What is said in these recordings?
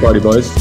party, boys.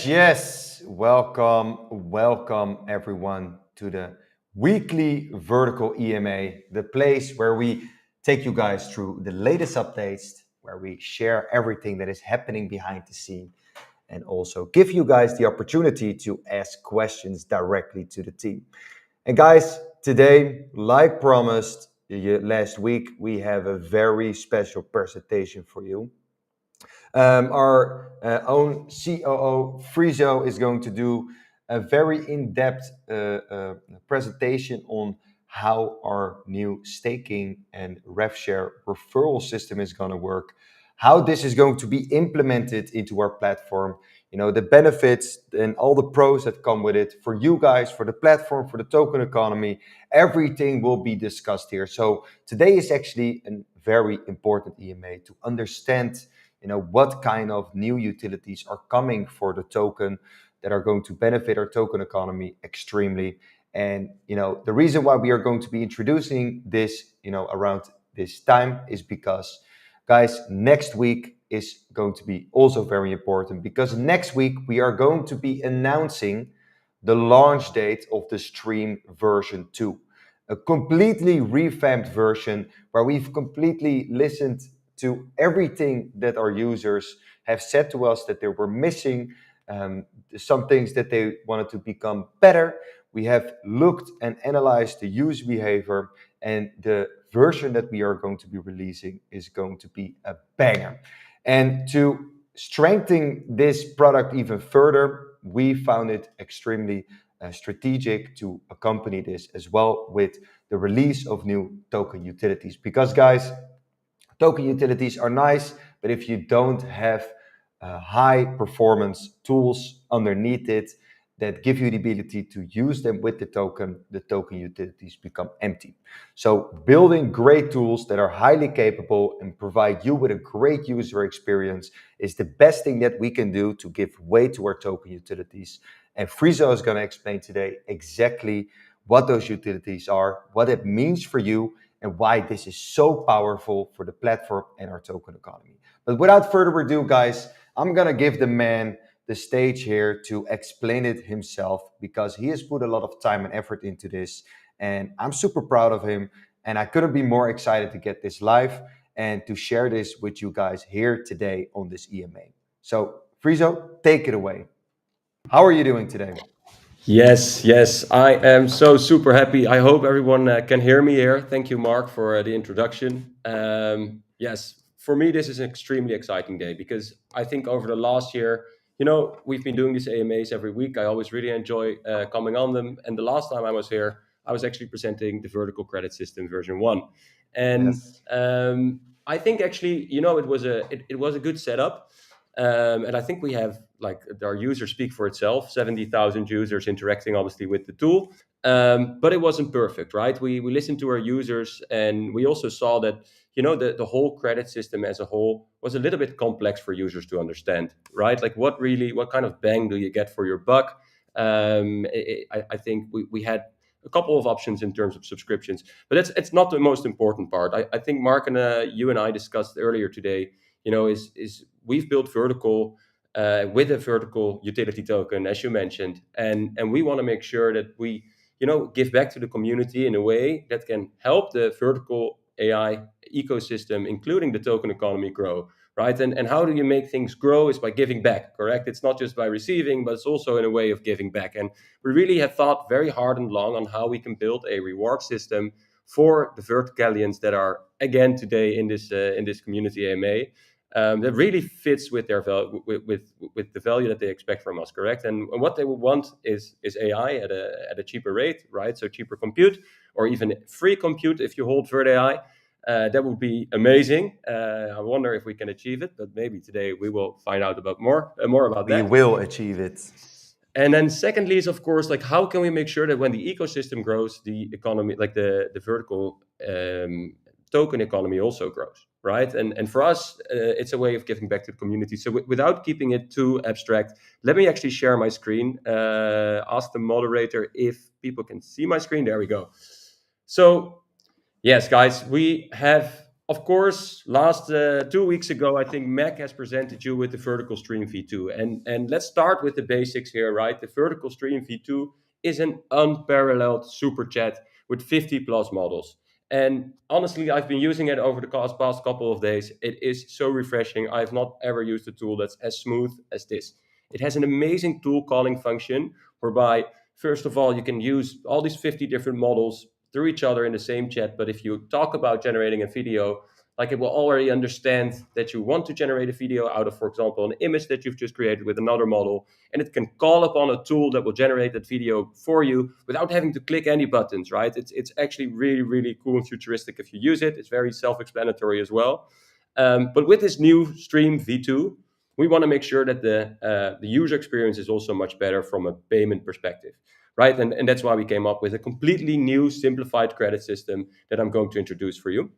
Yes. Welcome everyone to the weekly Vertical EMA, the place where we take you guys through the latest updates, where we share everything that is happening behind the scene, and also give you guys the opportunity to ask questions directly to the team. And guys, today, like promised last week, we have a very special presentation for you. Our own COO, Frizo, is going to do a very in-depth presentation on how our new staking and RevShare referral system is going to work, how this is going to be implemented into our platform, the benefits and all the pros that come with it for you guys, for the platform, for the token economy. Everything will be discussed here. So today is actually a very important EMA to understand what kind of new utilities are coming for the token that are going to benefit our token economy extremely. And the reason why we are going to be introducing this around this time is because, guys, next week is going to be also very important, because next week we are going to be announcing the launch date of the Stream version 2, a completely revamped version where we've completely listened to everything that our users have said to us that they were missing, some things that they wanted to become better. We have looked and analyzed the user behavior, and the version that we are going to be releasing is going to be a banger. And to strengthen this product even further, we found it extremely strategic to accompany this as well with the release of new token utilities. Because, guys, token utilities are nice, but if you don't have high performance tools underneath it that give you the ability to use them with the token utilities become empty. So building great tools that are highly capable and provide you with a great user experience is the best thing that we can do to give way to our token utilities. And Frizo is going to explain today exactly what those utilities are, what it means for you, and why this is so powerful for the platform and our token economy. But without further ado, guys, I'm going to give the man the stage here to explain it himself, because he has put a lot of time and effort into this, and I'm super proud of him, and I couldn't be more excited to get this live and to share this with you guys here today on this EMA. So, Frizo, take it away. How are you doing today? Yes, I am so super happy. I hope everyone can hear me here. Thank you, Mark, for the introduction. Yes, for me, this is an extremely exciting day because I think over the last year, we've been doing these AMAs every week. I always really enjoy coming on them. And the last time I was here, I was actually presenting the Vertical Credit System version 1. And Yes. I think actually, it was a good setup. And I think we have, like, our users speak for itself, 70,000 users interacting obviously with the tool. But it wasn't perfect, right? We listened to our users, and we also saw that, the whole credit system as a whole was a little bit complex for users to understand, right? Like what kind of bang do you get for your buck? I think we had a couple of options in terms of subscriptions, but it's not the most important part. I think Mark and you and I discussed earlier today, is we've built vertical with a vertical utility token, as you mentioned, and we want to make sure that we give back to the community in a way that can help the vertical AI ecosystem, including the token economy, grow, right? And how do you make things grow is by giving back, correct? It's not just by receiving, but it's also in a way of giving back. And we really have thought very hard and long on how we can build a reward system for the verticalians that are again today in this community AMA, that really fits with their with the value that they expect from us, correct? And what they would want is AI at a cheaper rate, right? So cheaper compute, or even free compute if you hold Vert AI. That would be amazing. I wonder if we can achieve it, but maybe today we will find out about more about that. We will achieve it. And then secondly is, of course, like how can we make sure that when the ecosystem grows, the economy, like the vertical token economy also grows, right? And for us, it's a way of giving back to the community. So without keeping it too abstract, let me actually share my screen. Ask the moderator if people can see my screen. There we go. So yes, guys, we have, of course, last 2 weeks ago, I think Mac has presented you with the Vertical Stream V2. And let's start with the basics here, right? The Vertical Stream V2 is an unparalleled super chat with 50 plus models. And honestly, I've been using it over the past couple of days. It is so refreshing. I've not ever used a tool that's as smooth as this. It has an amazing tool calling function whereby, first of all, you can use all these 50 different models through each other in the same chat. But if you talk about generating a video, like it will already understand that you want to generate a video out of, for example, an image that you've just created with another model, and it can call upon a tool that will generate that video for you without having to click any buttons, right? It's actually really, really cool and futuristic if you use it. It's very self-explanatory as well. But with this new Stream V2, we want to make sure that the user experience is also much better from a payment perspective, right? And that's why we came up with a completely new simplified credit system that I'm going to introduce for you.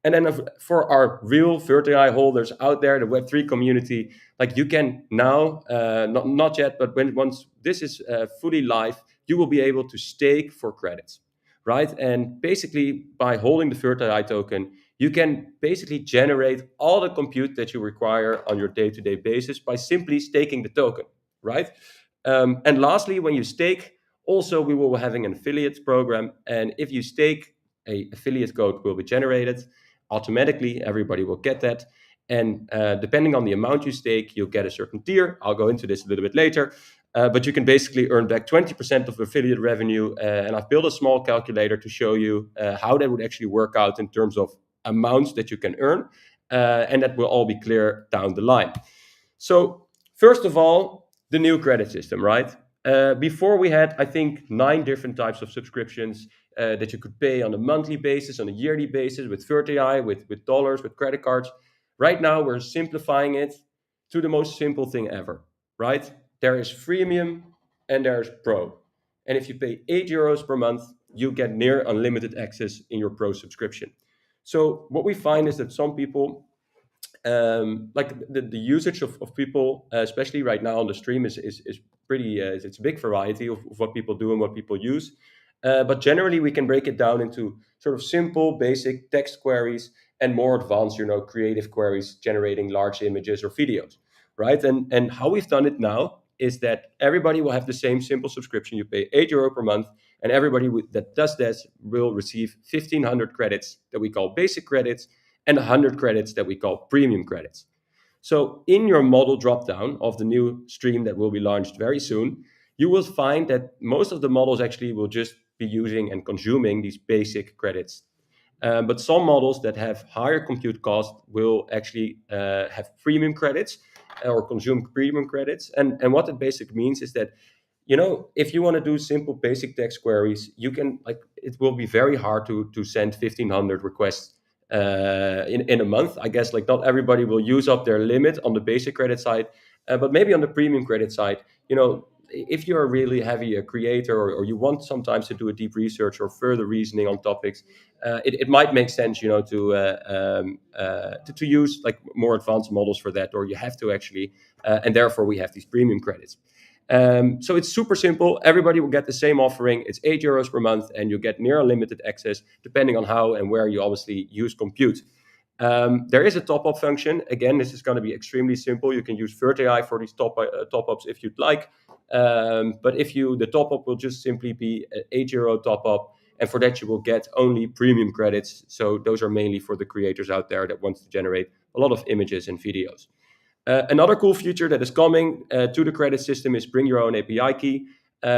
And then for our real Vert AI holders out there, the Web3 community, like you can now, not yet, but once this is fully live, you will be able to stake for credits, right? And basically by holding the Vert AI token, you can basically generate all the compute that you require on your day-to-day basis by simply staking the token, right? And lastly, when you stake, also we will be having an affiliate program. And if you stake, a affiliate code will be generated automatically. Everybody will get that. And depending on the amount you stake, you'll get a certain tier. I'll go into this a little bit later. But you can basically earn back 20% of affiliate revenue. And I've built a small calculator to show you how that would actually work out in terms of amounts that you can earn. And that will all be clear down the line. So first of all, the new credit system, right? Before we had, I think, 9 different types of subscriptions that you could pay on a monthly basis, on a yearly basis, with Vert AI, with dollars, with credit cards. Right now, we're simplifying it to the most simple thing ever, right? There is freemium and there's pro. And if you pay €8 per month, you get near unlimited access in your pro subscription. So what we find is that some people, like the usage of people, especially right now on the stream, is pretty, it's a big variety of what people do and what people use. But generally, we can break it down into sort of simple, basic text queries and more advanced, creative queries generating large images or videos, right? And how we've done it now is that everybody will have the same simple subscription. You pay €8 per month, and everybody that does this will receive 1,500 credits that we call basic credits and 100 credits that we call premium credits. So in your model dropdown of the new stream that will be launched very soon, you will find that most of the models actually will just be using and consuming these basic credits. But some models that have higher compute cost will actually have premium credits or consume premium credits. And what it basically means is that, if you want to do simple basic text queries, you can, it will be very hard to send 1,500 requests in a month. I guess not everybody will use up their limit on the basic credit side, but maybe on the premium credit side, if you're really heavy a creator, or you want sometimes to do a deep research or further reasoning on topics, it might make sense, to use like more advanced models for that, or you have to actually, and therefore we have these premium credits. So it's super simple. Everybody will get the same offering. It's €8 per month, and you get near unlimited access depending on how and where you obviously use compute. There is a top-up function. Again, this is going to be extremely simple. You can use VertAI for these top-ups if you'd like. But the top-up will just simply be an €8 top-up, and for that you will get only premium credits. So those are mainly for the creators out there that want to generate a lot of images and videos. Another cool feature that is coming to the credit system is bring your own API key,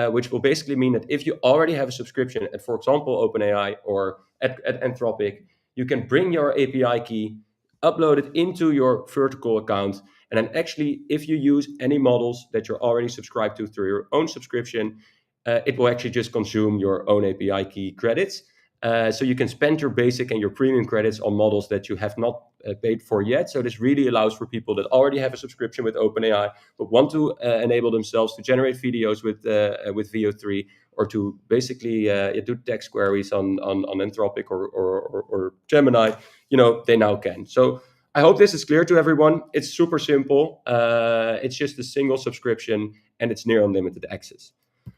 which will basically mean that if you already have a subscription at, for example, OpenAI or at Anthropic, you can bring your API key, upload it into your vertical account, and then actually, if you use any models that you're already subscribed to through your own subscription, it will actually just consume your own API key credits. So you can spend your basic and your premium credits on models that you have not paid for yet. So this really allows for people that already have a subscription with OpenAI but want to enable themselves to generate videos with VO3, or to basically do text queries on Anthropic or Gemini. They now can. So I hope this is clear to everyone. It's super simple. It's just a single subscription, and it's near unlimited access.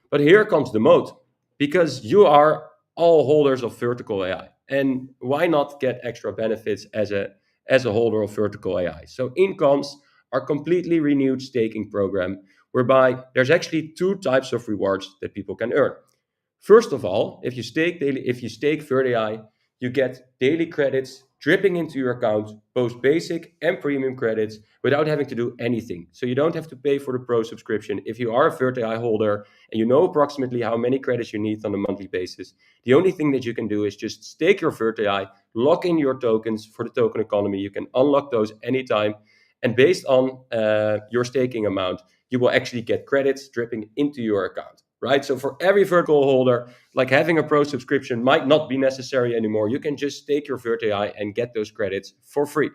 But here comes the moat, because you are all holders of vertical AI, and why not get extra benefits as a holder of vertical AI? So in comes our completely renewed staking program, whereby there's actually two types of rewards that people can earn. First of all, if you stake VertAI, you get daily credits dripping into your account, both basic and premium credits, without having to do anything. So you don't have to pay for the pro subscription. If you are a VertAI holder and you know approximately how many credits you need on a monthly basis, the only thing that you can do is just stake your VertAI, lock in your tokens for the token economy. You can unlock those anytime. And based on your staking amount, you will actually get credits dripping into your account. Right? So for every vertical holder, like having a pro subscription might not be necessary anymore. You can just stake your VertAI and get those credits for free.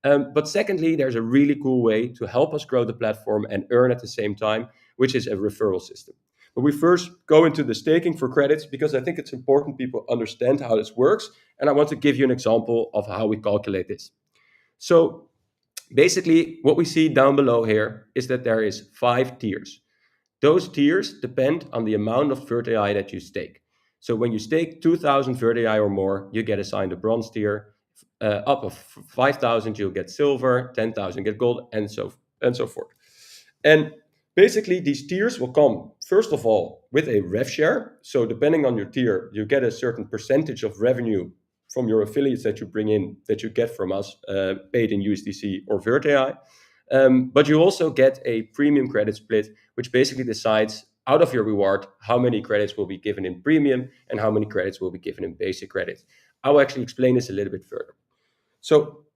But secondly, there's a really cool way to help us grow the platform and earn at the same time, which is a referral system. But we first go into the staking for credits, because I think it's important people understand how this works. And I want to give you an example of how we calculate this. So basically, what we see down below here is that there is 5 tiers. Those tiers depend on the amount of VertAI that you stake. So when you stake 2,000 VertAI or more, you get assigned a bronze tier. Up of 5,000, you'll get silver, 10,000 get gold, and so forth. And basically, these tiers will come, first of all, with a rev share. So depending on your tier, you get a certain percentage of revenue from your affiliates that you bring in, that you get from us, paid in USDC or VertAI. But you also get a premium credit split, which basically decides out of your reward how many credits will be given in premium and how many credits will be given in basic credits. I will actually explain this a little bit further. So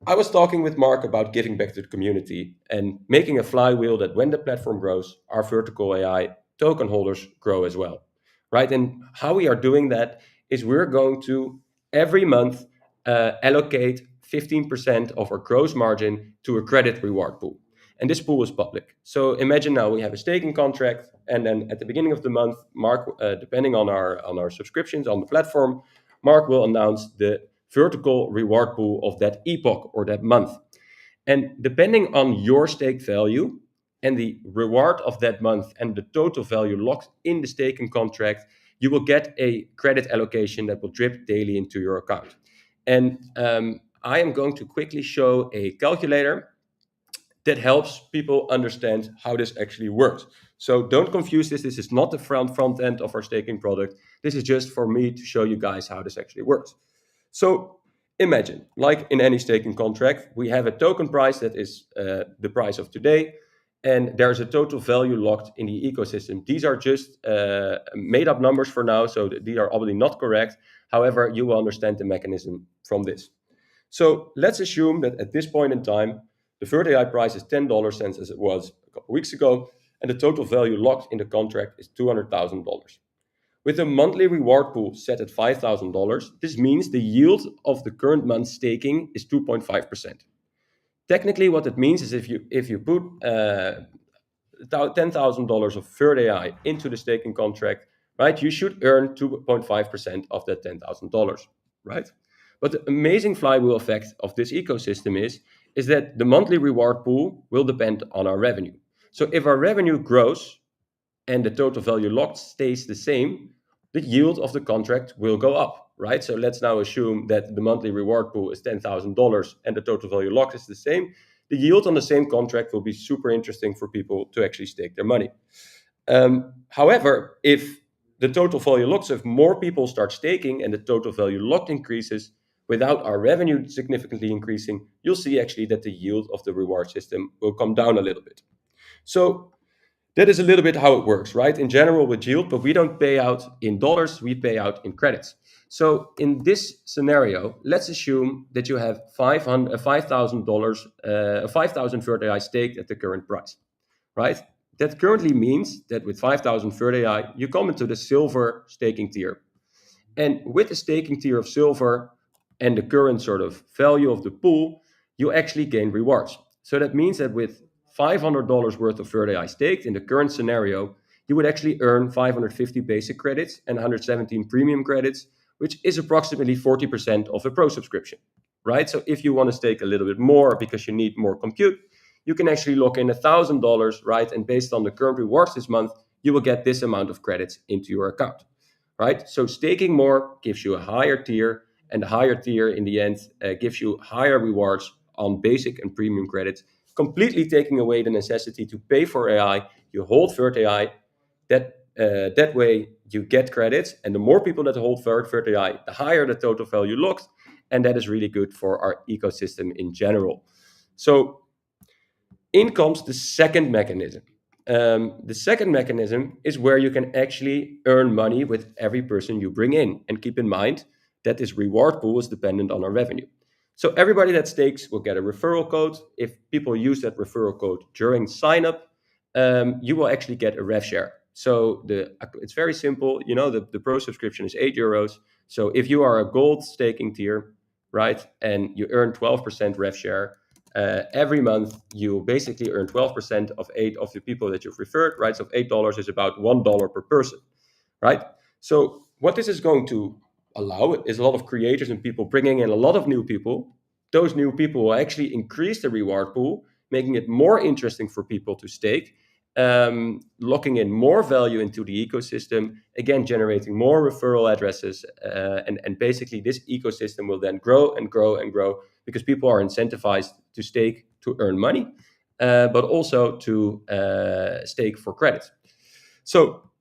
I was talking with Mark about giving back to the community and making a flywheel that when the platform grows, our vertical AI token holders grow as well. Right? And how we are doing that is we're going to every month allocate 15% of our gross margin to a credit reward pool. And this pool is public. So imagine now we have a staking contract, and then at the beginning of the month, Mark, depending on our subscriptions on the platform, Mark will announce the vertical reward pool of that epoch or that month. And depending on your stake value and the reward of that month and the total value locked in the staking contract, you will get a credit allocation that will drip daily into your account. And I am going to quickly show a calculator that helps people understand how this actually works. So don't confuse this. This is not the front end of our staking product. This is just for me to show you guys how this actually works. So imagine, like in any staking contract, we have a token price that is the price of today, and there's a total value locked in the ecosystem. These are just made up numbers for now, so these are obviously not correct. However, you will understand the mechanism from this. So let's assume that at this point in time, the VertAI price is $10 as it was a couple of weeks ago, and the total value locked in the contract is $200,000. With a monthly reward pool set at $5,000, this means the yield of the current month's staking is 2.5%. Technically, what it means is if you put $10,000 of Vert AI into the staking contract, right, you should earn 2.5% of that $10,000, right? But the amazing flywheel effect of this ecosystem is that the monthly reward pool will depend on our revenue. So if our revenue grows and the total value locked stays the same, the yield of the contract will go up, right? So let's now assume that the monthly reward pool is $10,000 and the total value locked is the same. The yield on the same contract will be super interesting for people to actually stake their money. However, if the total value locked, so if more people start staking and the total value locked increases without our revenue significantly increasing, you'll see actually that the yield of the reward system will come down a little bit. So that is a little bit how it works, right? In general with yield, but we don't pay out in dollars, we pay out in credits. So in this scenario, let's assume that you have $5,000, 5,000 Vert AI staked at the current price, right? That currently means that with 5,000 Vert AI, you come into the silver staking tier. And with the staking tier of silver and the current sort of value of the pool, you actually gain rewards. So that means that with $500 worth of Vert AI staked in the current scenario, you would actually earn 550 basic credits and 117 premium credits, which is approximately 40% of a pro subscription, right? So if you want to stake a little bit more because you need more compute, you can actually lock in $1,000, right? And based on the current rewards this month, you will get this amount of credits into your account, right? So staking more gives you a higher tier, and the higher tier in the end gives you higher rewards on basic and premium credits, completely taking away the necessity to pay for AI. You hold Vert AI. That way you get credits, and the more people that hold Vert AI, the higher the total value locked, and that is really good for our ecosystem in general. So in comes the second mechanism. The second mechanism is where you can actually earn money with every person you bring in. And keep in mind that this reward pool is dependent on our revenue. So everybody that stakes will get a referral code. If people use that referral code during sign up, you will actually get a rev share. So it's very simple. You know, the pro subscription is €8. So if you are a gold staking tier, right, and you earn 12% rev share, every month you basically earn 12% of 8 of the people that you've referred, right? So $8 is about $1 per person, right? So what this is going to allow is a lot of creators and people bringing in a lot of new people. Those new people will actually increase the reward pool, making it more interesting for people to stake, locking in more value into the ecosystem, again, generating more referral addresses. And basically this ecosystem will then grow and grow and grow because people are incentivized to stake to earn money, but also to stake for credit. So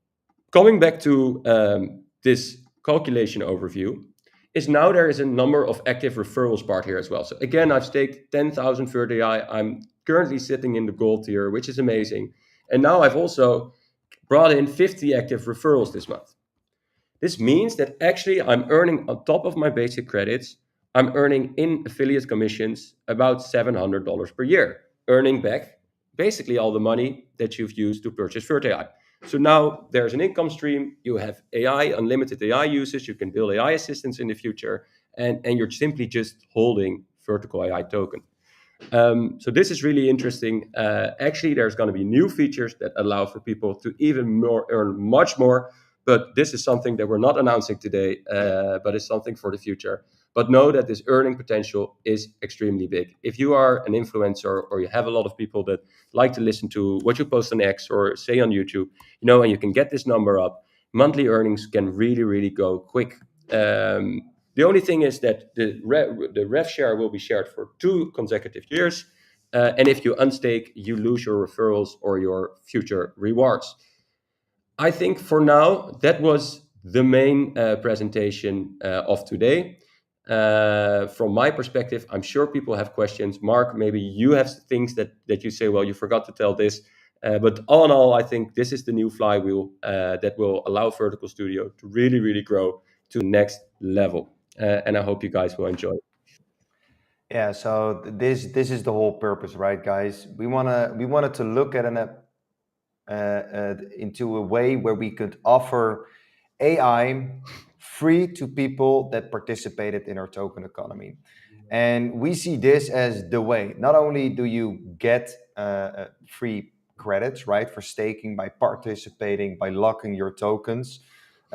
coming back to this calculation overview, is now there is a number of active referrals part here as well. So again, I've staked 10,000 Vert AI. I'm currently sitting in the gold tier, which is amazing. And now I've also brought in 50 active referrals this month. This means that actually I'm earning on top of my basic credits, I'm earning in affiliate commissions about $700 per year, earning back basically all the money that you've used to purchase Vert AI. So now there's an income stream. You have AI, unlimited AI usage. You can build AI assistants in the future, and you're simply just holding Vertical AI token. So this is really interesting. Actually, there's going to be new features that allow for people to even more earn much more. But this is something that we're not announcing today, but it's something for the future. But know that this earning potential is extremely big. If you are an influencer or you have a lot of people that like to listen to what you post on X or say on YouTube, you know, and you can get this number up, monthly earnings can really, really go quick. The only thing is that the rev share will be shared for 2 consecutive years. And if you unstake, you lose your referrals or your future rewards. I think for now, that was the main presentation of today. From my perspective, I'm sure people have questions. Mark, maybe you have things that you say, well, you forgot to tell this. But all in all, I think this is the new flywheel that will allow Vertical Studio to really, really grow to the next level. And I hope you guys will enjoy it. Yeah, so this is the whole purpose, right, guys? We wanted to look at into a way where we could offer AI free to people that participated in our token economy. And we see this as the way. Not only do you get free credits, right, for staking by participating, by locking your tokens.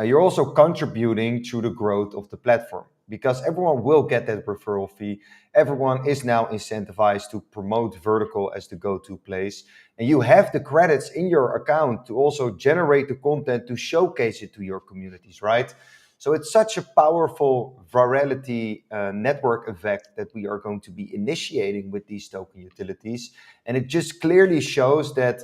You're also contributing to the growth of the platform because everyone will get that referral fee. Everyone is now incentivized to promote Vertical as the go-to place. And you have the credits in your account to also generate the content to showcase it to your communities, right? So it's such a powerful virality network effect that we are going to be initiating with these token utilities. And it just clearly shows that,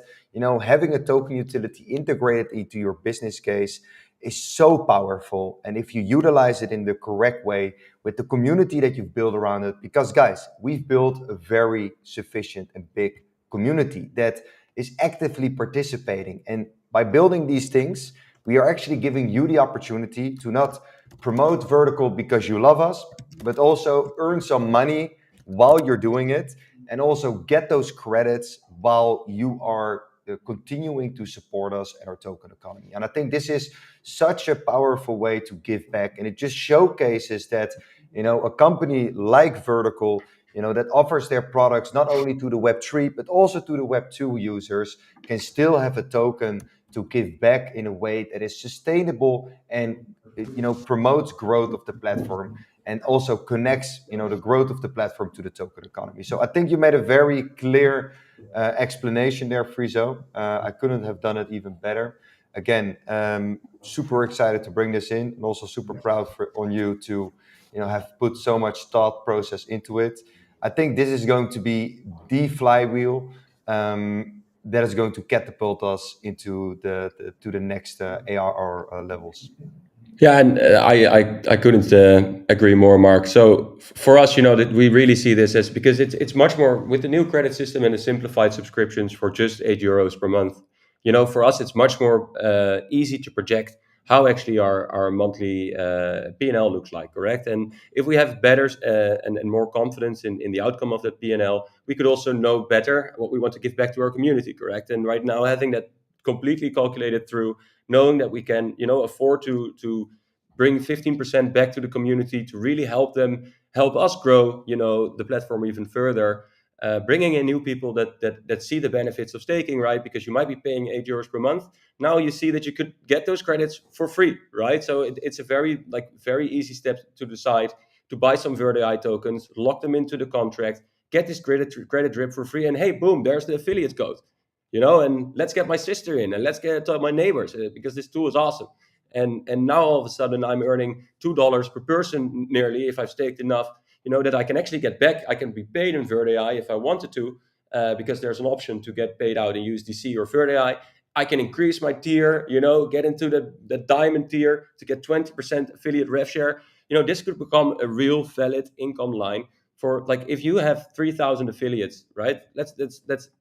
having a token utility integrated into your business case is so powerful. And if you utilize it in the correct way with the community that you've built around it, because guys, we've built a very sufficient and big community that is actively participating. And by building these things, we are actually giving you the opportunity to not promote Vertical because you love us, but also earn some money while you're doing it and also get those credits while you are continuing to support us at our token economy. And I think this is such a powerful way to give back. And it just showcases that, a company like Vertical, that offers their products not only to the Web3, but also to the Web2 users, can still have a token to give back in a way that is sustainable and, promotes growth of the platform and also connects, the growth of the platform to the token economy. So I think you made a very clear explanation there, Friso. I couldn't have done it even better. Again, super excited to bring this in and also super proud on you to, have put so much thought process into it. I think this is going to be the flywheel that is going to catapult us into the next ARR levels. Yeah, and I couldn't agree more, Mark. So for us, that we really see this as, because it's much more with the new credit system and the simplified subscriptions for just €8 per month. For us, it's much more easy to project how actually our monthly P&L looks like, correct? And if we have better and more confidence in the outcome of that P&L, we could also know better what we want to give back to our community, correct? And right now, having that completely calculated through, knowing that we can, afford to bring 15% back to the community to really help us grow, the platform even further. Bringing in new people that see the benefits of staking, right? Because you might be paying €8 per month. Now you see that you could get those credits for free, right? So it's a very easy step to decide to buy some VerdeEye tokens, lock them into the contract, get this credit drip for free, and hey, boom, there's the affiliate code. And let's get my sister in and let's get my neighbors because this tool is awesome. And now all of a sudden I'm earning $2 per person nearly if I've staked enough, that I can actually get back. I can be paid in VerdeEye if I wanted to, because there's an option to get paid out in USDC or VerdeEye. I can increase my tier, get into the diamond tier to get 20% affiliate rev share. This could become a real valid income line for, like, if you have 3,000 affiliates, right? Let's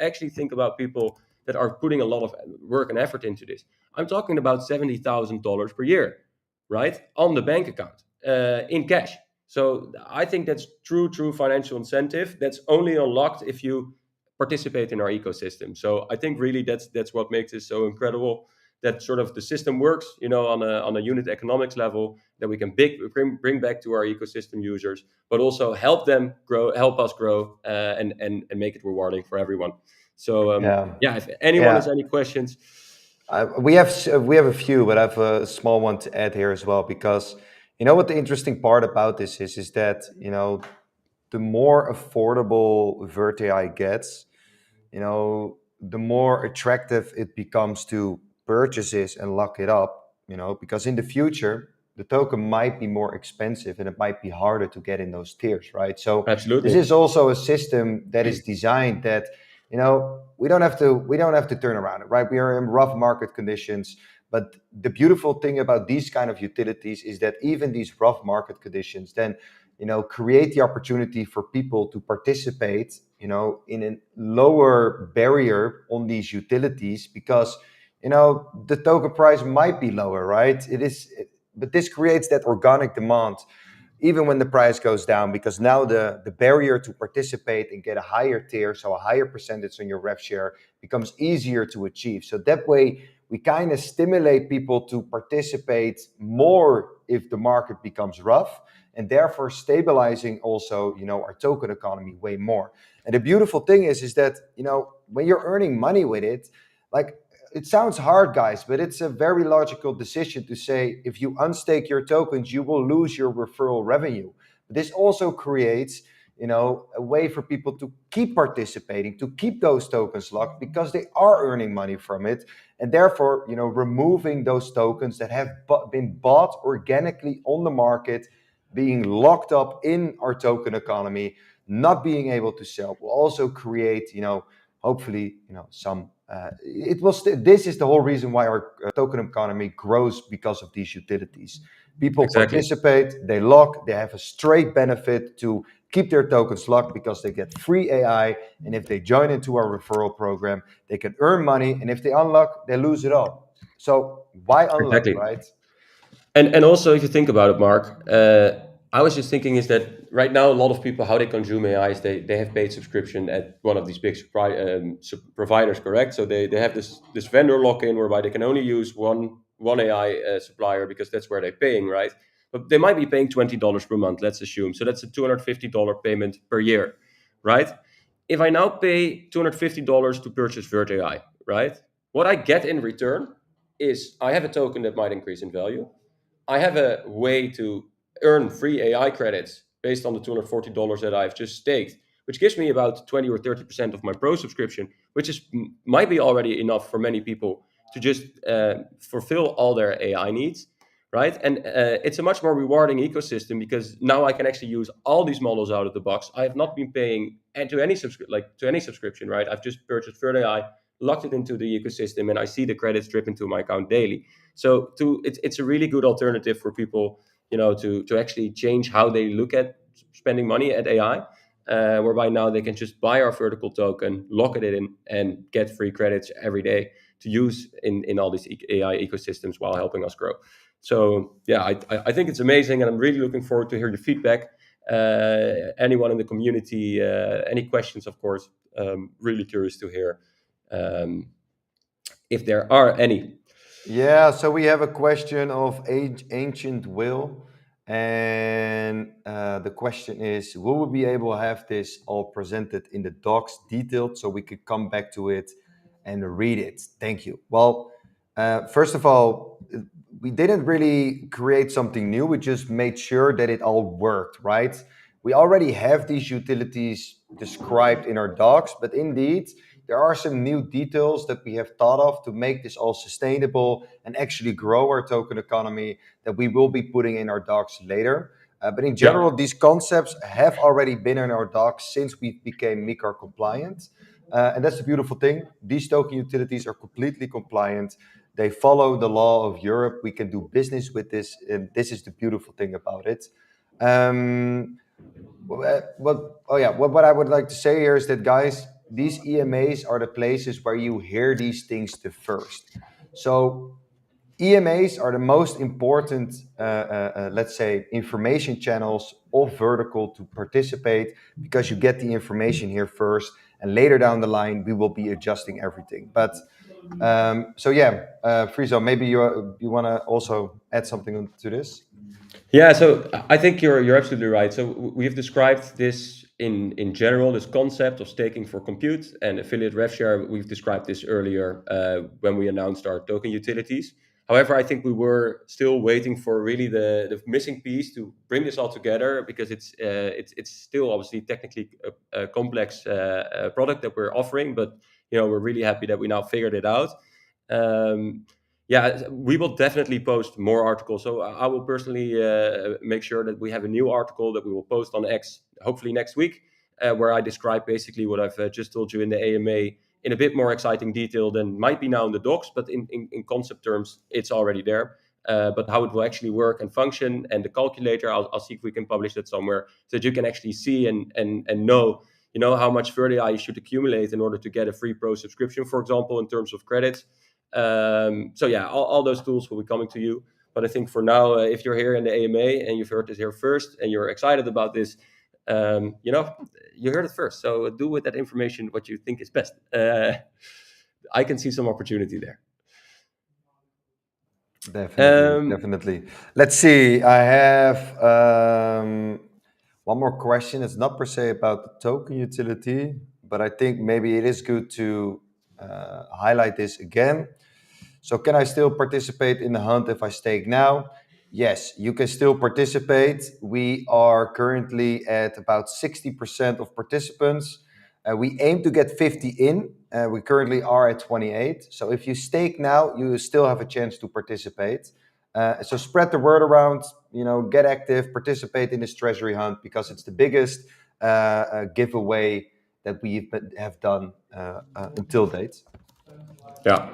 actually think about people that are putting a lot of work and effort into this. I'm talking about $70,000 per year, right, on the bank account in cash. So I think that's true financial incentive. That's only unlocked if you participate in our ecosystem. So I think really that's what makes this so incredible. That sort of the system works, on a unit economics level, that we can bring back to our ecosystem users, but also help us grow, and make it rewarding for everyone. So if anyone has any questions. We have a few, but I have a small one to add here as well, because what the interesting part about this is that the more affordable VerdeEye gets, the more attractive it becomes to purchases and lock it up, because in the future the token might be more expensive and it might be harder to get in those tiers, right? So Absolutely. This is also a system that is designed that, we don't have to turn around it, right? We are in rough market conditions, but the beautiful thing about these kind of utilities is that even these rough market conditions then, create the opportunity for people to participate, in a lower barrier on these utilities, because, the token price might be lower, right? But this creates that organic demand even when the price goes down, because now the barrier to participate and get a higher tier, so a higher percentage on your rev share, becomes easier to achieve. So that way we kind of stimulate people to participate more if the market becomes rough, and therefore stabilizing also, our token economy way more. And the beautiful thing is that, when you're earning money with it, like, it sounds hard, guys, but it's a very logical decision to say, if you unstake your tokens, you will lose your referral revenue. But this also creates, a way for people to keep participating, to keep those tokens locked, because they are earning money from it. And therefore, removing those tokens that have been bought organically on the market, being locked up in our token economy, not being able to sell, will also create, hopefully, some. This is the whole reason why our token economy grows, because of these utilities. People Exactly. participate, they lock, they have a straight benefit to keep their tokens locked, because they get free AI. And if they join into our referral program, they can earn money. And if they unlock, they lose it all. So why unlock, Exactly. right? And also, if you think about it, Mark, I was just thinking is that right now a lot of people, how they consume AI is they have paid subscription at one of these big providers, correct? So they have this vendor lock-in whereby they can only use one AI supplier, because that's where they're paying, right? But they might be paying $20 per month, let's assume. So that's a $250 payment per year, right? If I now pay $250 to purchase Vert AI, right? What I get in return is I have a token that might increase in value. I have a way to earn free AI credits based on the $240 that I've just staked, which gives me about 20 or 30% of my pro subscription, which might be already enough for many people to just fulfill all their AI needs, right? And it's a much more rewarding ecosystem, because now I can actually use all these models out of the box. I have not been paying to any subscription, right? I've just purchased Vert AI, locked it into the ecosystem, and I see the credits drip into my account daily. So it's a really good alternative for people, to actually change how they look at spending money at AI, whereby now they can just buy our vertical token, lock it in, and get free credits every day to use in all these AI ecosystems while helping us grow. So yeah, I think it's amazing, and I'm really looking forward to hear your feedback. Anyone in the community, any questions, of course. Really curious to hear if there are any. Yeah, so we have a question of Ancient Will. And the question is, will we be able to have this all presented in the docs detailed, so we could come back to it and read it? Thank you. Well, first of all, we didn't really create something new. We just made sure that it all worked, right? We already have these utilities described in our docs, but indeed, there are some new details that we have thought of to make this all sustainable and actually grow our token economy, that we will be putting in our docs later. But in general, these concepts have already been in our docs since we became MiCAR compliant. And that's the beautiful thing. These token utilities are completely compliant. They follow the law of Europe. We can do business with this, and this is the beautiful thing about it. What I would like to say here is that, guys, these EMAs are the places where you hear these things the first. So EMAs are the most important, let's say, information channels of Vertical to participate, because you get the information here first, and later down the line we will be adjusting everything. But Friso, maybe you want to also add something to this? Yeah, so I think you're absolutely right. So we have described this in general, this concept of staking for compute and affiliate rev share. We've described this earlier when we announced our token utilities. However, I think we were still waiting for really the missing piece to bring this all together, because it's still obviously technically a complex product that we're offering, but we're really happy that we now figured it out. Yeah, we will definitely post more articles. So I will personally make sure that we have a new article that we will post on X, hopefully next week, where I describe basically what I've just told you in the AMA in a bit more exciting detail than might be now in the docs, but in concept terms, it's already there. But how it will actually work and function, and the calculator, I'll see if we can publish that somewhere, so that you can actually see and know, how much Vert AI you should accumulate in order to get a free pro subscription, for example, in terms of credits. So yeah, all those tools will be coming to you. But I think for now, if you're here in the AMA and you've heard this here first and you're excited about this, you heard it first. So do with that information what you think is best. I can see some opportunity there. Definitely. Let's see. I have one more question. It's not per se about the token utility, but I think maybe it is good to highlight this again. So can I still participate in the hunt if I stake now? Yes, you can still participate. We are currently at about 60% of participants. We aim to get 50 in. We currently are at 28. So if you stake now, you still have a chance to participate. So spread the word around, get active, participate in this treasury hunt because it's the biggest giveaway that we have done until date. Yeah.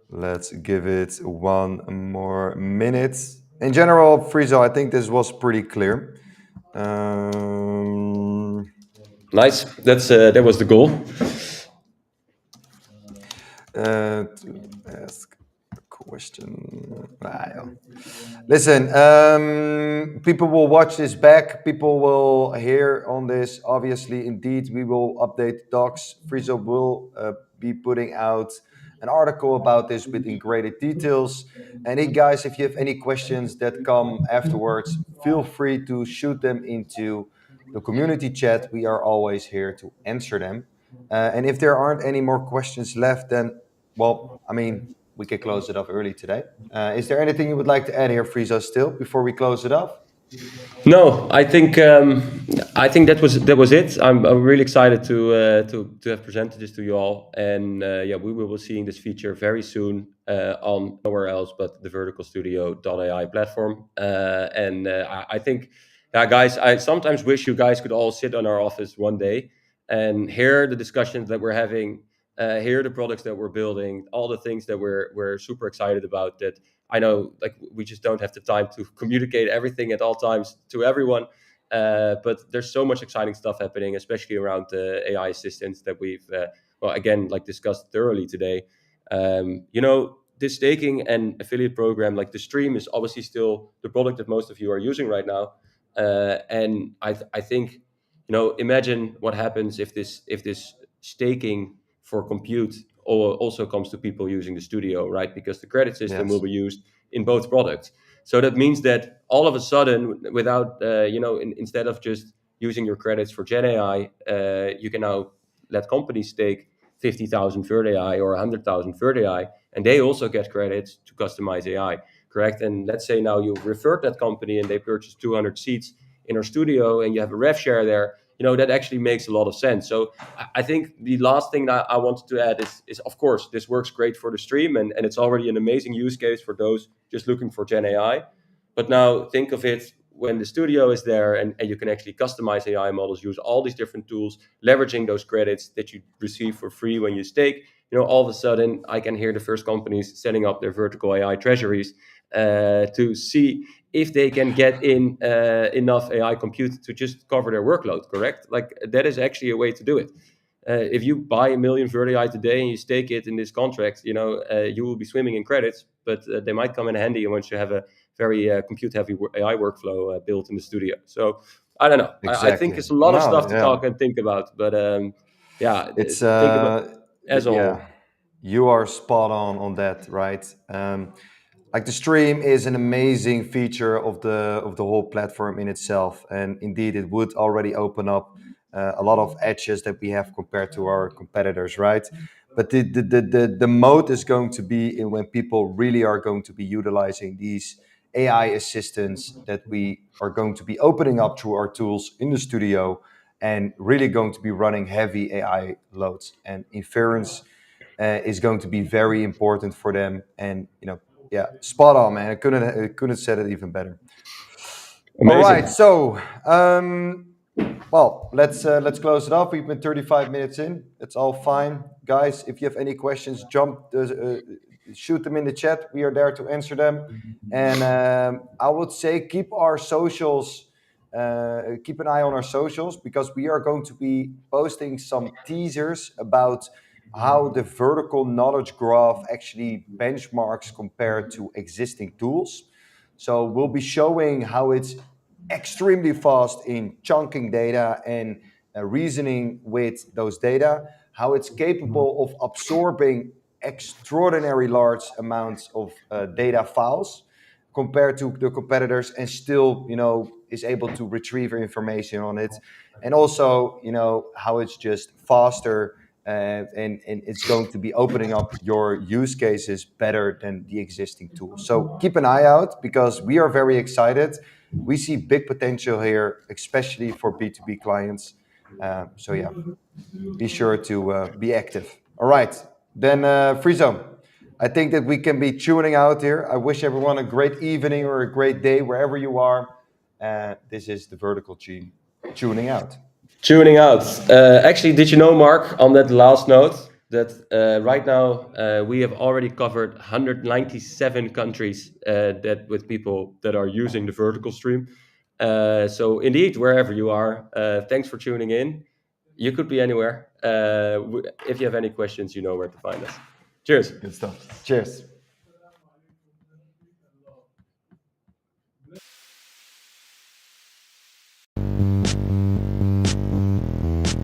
Let's give it one more minute. In general, Frizo, I think this was pretty clear. Nice. That was the goal. To ask a question. Listen, people will watch this back. People will hear on this. Obviously, indeed, we will update docs. Frizo will be putting out an article about this with in greater details. And hey, guys, if you have any questions that come afterwards, feel free to shoot them into the community chat. We are always here to answer them. And if there aren't any more questions left, then, well, I mean, we can close it off early today. Is there anything you would like to add here, Frizo, still before we close it off? No, I think that was it. I'm really excited to have presented this to you all, and yeah, we will be seeing this feature very soon on nowhere else but the verticalstudio.ai platform. I think, yeah, guys, I sometimes wish you guys could all sit on our office one day and hear the discussions that we're having, hear the products that we're building, all the things that we're super excited about. That I know, like, we just don't have the time to communicate everything at all times to everyone. But there's so much exciting stuff happening, especially around the AI assistants that we've, well, again, like discussed thoroughly today. This staking and affiliate program, like the stream, is obviously still the product that most of you are using right now. And I think, imagine what happens if this staking for compute also comes to people using the studio, right? Because the credit system will be used in both products. So that means that all of a sudden, without instead of just using your credits for Gen AI, you can now let companies stake 50,000 Vert AI or 100,000 Vert AI, and they also get credits to customize AI, correct? And let's say now you referred that company and they purchased 200 seats in our studio, and you have a rev share there. That actually makes a lot of sense. So I think the last thing that I wanted to add is of course, this works great for the stream, and it's already an amazing use case for those just looking for Gen AI. But now think of it when the studio is there and you can actually customize AI models, use all these different tools, leveraging those credits that you receive for free when you stake. All of a sudden, I can hear the first companies setting up their vertical AI treasuries to see if they can get in enough AI compute to just cover their workload, correct? Like, that is actually a way to do it. If you buy 1 million Vert AI today and you stake it in this contract, you will be swimming in credits, but they might come in handy once you have a very compute-heavy AI workflow built in the studio. So I don't know. Exactly. I think it's a lot of stuff to talk and think about, but yeah, it's think about as a whole. You are spot on that, right? Like the stream is an amazing feature of the whole platform in itself, and indeed, it would already open up a lot of edges that we have compared to our competitors, right? But the mode is going to be in when people really are going to be utilizing these AI assistants that we are going to be opening up through our tools in the studio, and really going to be running heavy AI loads, and inference is going to be very important for them. And yeah, spot on, man. I couldn't have said it even better. Amazing. All right, so well, let's close it off. We've been 35 minutes in. It's all fine, guys. If you have any questions, shoot them in the chat. We are there to answer them. And I would say keep our socials. Keep an eye on our socials, because we are going to be posting some teasers about how the vertical knowledge graph actually benchmarks compared to existing tools. So we'll be showing how it's extremely fast in chunking data and reasoning with those data, how it's capable of absorbing extraordinary large amounts of data files compared to the competitors, and still, is able to retrieve information on it. And also, how it's just faster, and it's going to be opening up your use cases better than the existing tools. So keep an eye out, because we are very excited. We see big potential here, especially for B2B clients. So yeah, be sure to be active. All right, then Frizo, I think that we can be tuning out here. I wish everyone a great evening or a great day wherever you are. This is the Vertical team tuning out. Tuning out. Actually, did you know, Mark, on that last note, that right now we have already covered 197 countries that with people that are using the vertical stream. So indeed, wherever you are, thanks for tuning in. You could be anywhere. If you have any questions, you know where to find us. Cheers. Good stuff. Cheers.